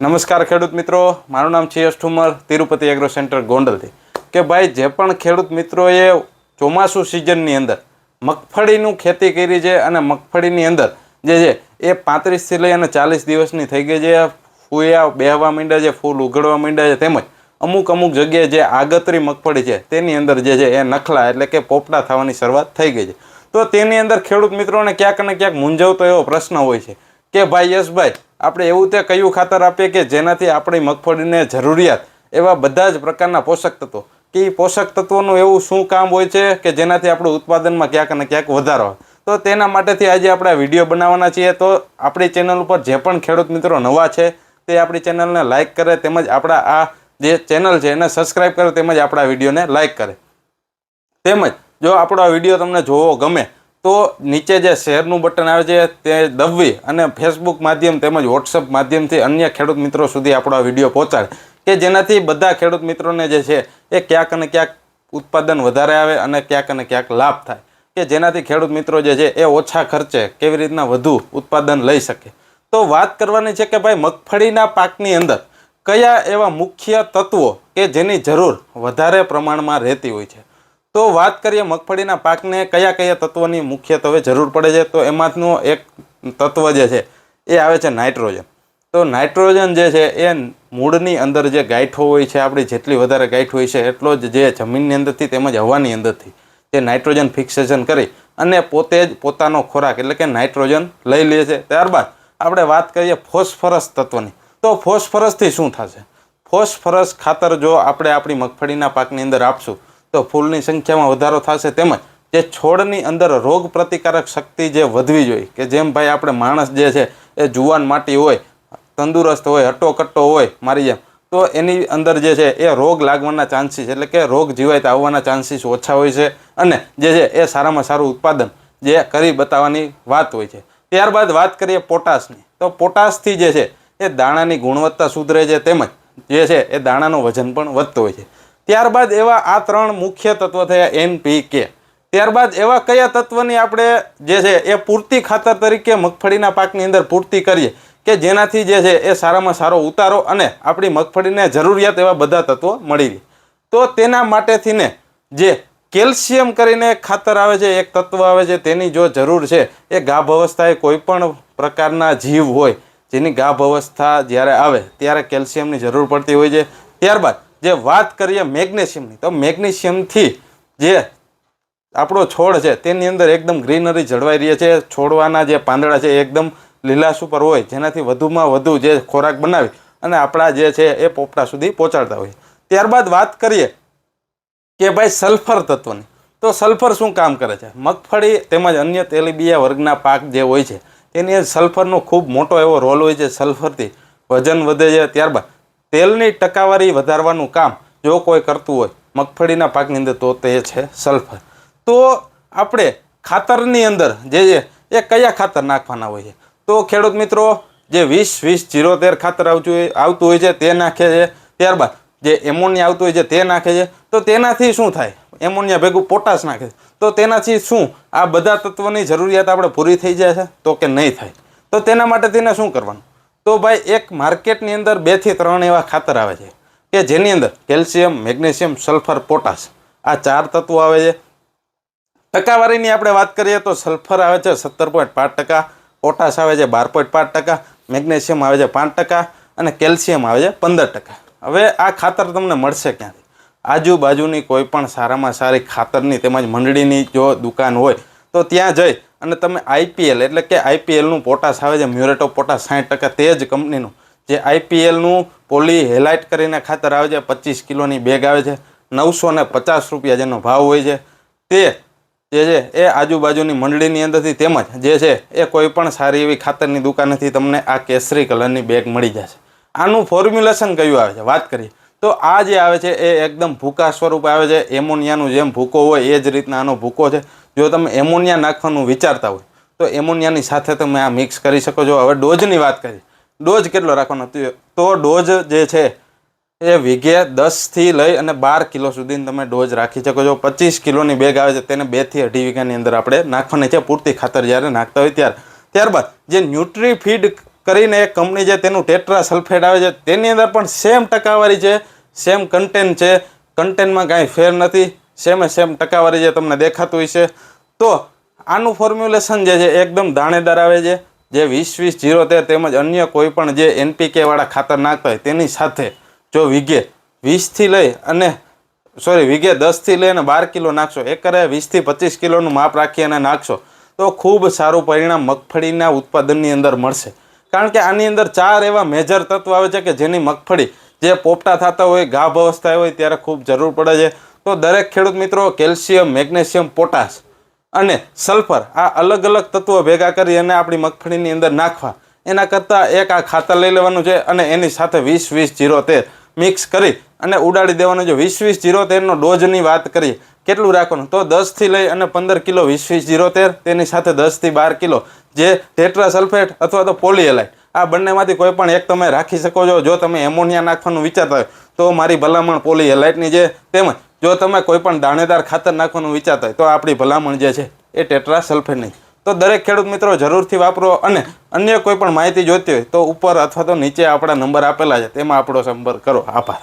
નમસ્કાર ખેડૂત મિત્રો, મારું નામ છે યશ ઠુમર, તિરુપતિ એગ્રો સેન્ટર ગોંડલથી. કે ભાઈ જે પણ ખેડૂત મિત્રોએ ચોમાસું સિઝનની અંદર મગફળીનું ખેતી કરી છે અને મગફળીની અંદર જે છે એ 35થી લઈ અને 40 દિવસની થઈ ગઈ છે, ફૂયા બેહવા માંડ્યા છે, ફૂલ ઉઘડવા માંડ્યા છે, તેમજ અમુક જગ્યાએ જે આગતરી મગફળી છે તેની અંદર જે છે એ નખલા એટલે કે પોપટા થવાની શરૂઆત થઈ ગઈ છે. તો તેની અંદર ખેડૂત મિત્રોને ક્યાંક ને ક્યાંક મૂંઝવતો એવો પ્રશ્ન હોય છે કે ભાઈ યશભાઈ, આપણે એવું તે કયું ખાતર આપીએ કે જેનાથી આપણી મગફળીને જરૂરિયાત એવા બધા જ પ્રકારના પોષક તત્વો કે એ પોષક તત્વોનું એવું શું કામ હોય છે કે જેનાથી આપણું ઉત્પાદનમાં ક્યાંક ને ક્યાંક વધારો આવે. તો તેના માટેથી આજે આપણે વિડીયો બનાવવાના છીએ. તો આપણી ચેનલ ઉપર જે પણ ખેડૂત મિત્રો નવા છે તે આપણી ચેનલને લાઇક કરે, તેમજ આપણા આ જે ચેનલ છે એને સબસ્ક્રાઈબ કરે, તેમજ આપણા વિડીયોને લાઇક કરે. તેમજ જો આપણો આ વિડીયો તમને જોવો ગમે તો નીચે જે શેરનું બટન આવે છે તે દબવી અને ફેસબુક માધ્યમ તેમજ વોટ્સઅપ માધ્યમથી અન્ય ખેડૂત મિત્રો સુધી આપણો આ વિડીયો પહોંચાડે કે જેનાથી બધા ખેડૂત મિત્રોને જે છે એ ક્યાંક ને ક્યાંક ઉત્પાદન વધારે આવે અને ક્યાંક ને ક્યાંક લાભ થાય, કે જેનાથી ખેડૂત મિત્રો જે છે એ ઓછા ખર્ચે કેવી રીતના વધુ ઉત્પાદન લઈ શકે. તો વાત કરવાની છે કે ભાઈ મગફળીના પાકની અંદર કયા એવા મુખ્ય તત્વો કે જેની જરૂર વધારે પ્રમાણમાં રહેતી હોય છે. તો વાત કરીએ મગફળીના પાકને કયા કયા તત્વોની મુખ્યત્વે જરૂર પડે છે, તો એમાંનું એક તત્વ જે છે એ આવે છે નાઇટ્રોજન. તો નાઇટ્રોજન જે છે એ મૂળની અંદર જે ગાંઠો હોય છે, આપણી જેટલી વધારે ગાંઠ હોય છે એટલો જ જે જમીનની અંદરથી તેમજ હવાની અંદરથી જે નાઇટ્રોજન ફિક્સેશન કરી અને પોતે જ પોતાનો ખોરાક એટલે કે નાઇટ્રોજન લઈ લે છે. ત્યારબાદ આપણે વાત કરીએ ફોસ્ફરસ તત્વની. તો ફોસ્ફરસથી શું થશે? ફોસ્ફરસ ખાતર જો આપણે આપણી મગફળીના પાકની અંદર આપશું તો ફૂલની સંખ્યામાં વધારો થશે, તેમજ જે છોડની અંદર રોગ પ્રતિકારક શક્તિ જે વધવી જોઈએ, કે જેમ ભાઈ આપણે માણસ જે છે એ જુવાન માટી હોય, તંદુરસ્ત હોય, હટ્ટો હોય મારી જેમ, તો એની અંદર જે છે એ રોગ લાગવાના ચાન્સીસ એટલે કે રોગ જીવાત આવવાના ચાન્સીસ ઓછા હોય છે અને જે છે એ સારામાં સારું ઉત્પાદન જે કરી બતાવવાની વાત હોય છે. ત્યારબાદ વાત કરીએ પોટાશની. તો પોટાશથી જે છે એ દાણાની ગુણવત્તા સુધરે છે, તેમજ જે છે એ દાણાનું વજન પણ વધતું હોય છે. ત્યારબાદ એવા આ ત્રણ મુખ્ય તત્વો થયા NPK. ત્યારબાદ એવા કયા તત્વની આપણે જે છે એ પૂર્તિ ખાતર તરીકે મગફળીના પાકની અંદર પૂર્તિ કરીએ કે જેનાથી જે છે એ સારામાં સારો ઉતારો અને આપણી મગફળીને જરૂરિયાત એવા બધા તત્વો મળી રહે. તો તેના માટેથી ને જે કેલ્શિયમ કરીને ખાતર આવે છે, એક તત્વ આવે છે, તેની જો જરૂર છે એ ગાભ અવસ્થાએ કોઈ પણ પ્રકારના જીવ હોય જેની ગાભ અવસ્થા જ્યારે આવે ત્યારે કેલ્શિયમની જરૂર પડતી હોય છે. ત્યારબાદ જે વાત કરીએ મેગ્નેશિયમની, તો મેગ્નેશિયમથી જે આપણો છોડ છે તેની અંદર એકદમ ગ્રીનરી જળવાઈ રહે છે, છોડવાના જે પાંદડા છે એકદમ લીલાશ ઉપર હોય, જેનાથી વધુમાં વધુ જે ખોરાક બનાવી અને આપણા જે છે એ પોપટા સુધી પહોંચાડતા હોય. ત્યારબાદ વાત કરીએ કે ભાઈ સલ્ફર તત્વની. તો સલ્ફર શું કામ કરે છે? મગફળી તેમજ અન્ય તેલીબિયા વર્ગના પાક જે હોય છે તેની સલ્ફરનો ખૂબ મોટો એવો રોલ હોય છે. સલ્ફરથી વજન વધે છે. ત્યારબાદ તેલની ટકાવારી વધારવાનું કામ જો કોઈ કરતું હોય મગફળીના પાકની અંદર તો તે છે સલ્ફર. તો આપણે ખાતરની અંદર જે છે એ કયા ખાતર નાખવાના હોય છે? તો ખેડૂત મિત્રો જે 20-20-73 ખાતર આવતું હોય છે તે નાખે છે. ત્યારબાદ જે એમોનિયા આવતું હોય છે તે નાખે છે. તો તેનાથી શું થાય? એમોનિયા ભેગું પોટાશ નાખે છે. તો તેનાથી શું આ બધા તત્વોની જરૂરિયાત આપણે પૂરી થઈ જાય છે? તો કે નહીં થાય. તો તેના માટે તેને શું કરવાનું? તો ભાઈ એક માર્કેટની અંદર 2 થી 3 એવા ખાતર આવે છે કે જેની અંદર કેલ્શિયમ, મેગ્નેશિયમ, સલ્ફર, પોટાશ આ 4 તત્વો આવે છે. ટકાવારીની આપણે વાત કરીએ તો સલ્ફર આવે છે 17.5%, પોટાશ આવે છે 12.5%, મેગ્નેશિયમ આવે છે 5% અને કેલ્શિયમ આવે છે 15%. હવે આ ખાતર તમને મળશે ક્યાંથી? આજુબાજુની કોઈ પણ સારામાં સારી ખાતરની તેમજ મંડળીની જો દુકાન હોય તો ત્યાં જઈ અને તમે IPL એટલે કે IPLનું પોટાશ આવે છે, મ્યુરેટ ઓફ પોટાશ 60%, તે જ કંપનીનું જે IPLનું પોલી હેલાઇટ કરીને ખાતર આવે છે, 25 કિલોની બેગ આવે છે, 950 રૂપિયા જેનો ભાવ હોય છે. તે જે છે એ આજુબાજુની મંડળીની અંદરથી તેમજ જે છે એ કોઈ પણ સારી એવી ખાતરની દુકાનેથી તમને આ કેસરી કલરની બેગ મળી જશે. આનું ફોર્મ્યુલેશન કયું આવે છે વાત કરીએ તો આ જે આવે છે એ એકદમ ભૂકા સ્વરૂપે આવે છે. એમોનિયાનું જેમ ભૂકો હોય એ જ રીતના આનો ભૂકો છે. જો તમે એમોનિયા નાખવાનું વિચારતા હોય તો એમોનિયાની સાથે તમે આ મિક્સ કરી શકો છો. હવે ડોઝની વાત કરીએ, ડોઝ કેટલો રાખવાનો? તો ડોઝ જે છે એ વીઘે 10 થી લઈ અને 12 કિલો સુધી તમે ડોઝ રાખી શકો છો. 25 કિલોની બેગ આવે છે તેને 2 થી 2.5 વીઘાની અંદર આપણે નાખવાની છે પૂરતી ખાતર જ્યારે નાખતા હોય ત્યારે. ત્યારબાદ જે ન્યુટ્રી ફીડ કરીને એક કંપની જે તેનું ટેટ્રા સલ્ફેટ આવે છે તેની અંદર પણ સેમ ટકાવારી છે, સેમ કન્ટેન્ટ છે, કન્ટેન્ટમાં કાંઈ ફેર નથી, સેમ ટકાવારી જે તમને દેખાતું હશે. તો આનું ફોર્મ્યુલેશન જે છે એકદમ દાણેદાર આવે છે. જે 20-20-0-13 તેમજ અન્ય કોઈ પણ જે NPK વાળા ખાતર નાખતા હોય તેની સાથે જો વીઘે 10 થી લઈ અને 12 કિલો નાખશો, એકરે 20 થી 25 કિલોનું માપ રાખી અને નાખશો તો ખૂબ સારું પરિણામ મગફળીના ઉત્પાદનની અંદર મળશે. કારણ કે આની અંદર 4 એવા મેજર તત્વો આવે છે કે જેની મગફળી જે પોપટા થતા હોય, ગાભ અવસ્થા હોય ત્યારે ખૂબ જરૂર પડે છે. તો દરેક ખેડૂત મિત્રો કેલ્શિયમ, મેગ્નેશિયમ, પોટાશ અને સલ્ફર આ અલગ અલગ તત્વો ભેગા કરી અને આપણી મગફળીની અંદર નાખવા, એના કરતાં એક આ ખાતર લઈ લેવાનું છે અને એની સાથે 20-20-0-13 મિક્સ કરી અને ઉડાડી દેવાનું છે. 20-20-0-13નો ડોઝની વાત કરીએ કેટલું રાખવાનું, તો 10 થી લઈ અને 15 કિલો 20-20-0-13, તેની સાથે 10 થી 12 કિલો જે ટેટ્રા સલ્ફેટ અથવા તો પોલીએલાઇટ, આ બંનેમાંથી કોઈ પણ એક તમે રાખી શકો છો. જો તમે એમોનિયા નાખવાનું વિચારતા હોય તો મારી ભલામણ પોલીએલાઇટની છે, તેમજ જો તમે કોઈ પણ દાણેદાર ખાતર નાખવાનું વિચારતા હોય તો આપણી ભલામણ જે છે એ ટેટ્રા સલ્ફેટની. તો દરેક ખેડૂત મિત્રો જરૂરથી વાપરો અને અન્ય કોઈ પણ માહિતી જોઈતી હોય તો ઉપર અથવા તો નીચે આપણા નંબર આપેલા છે તેમાં આપણો સંપર્ક કરો. આભાર.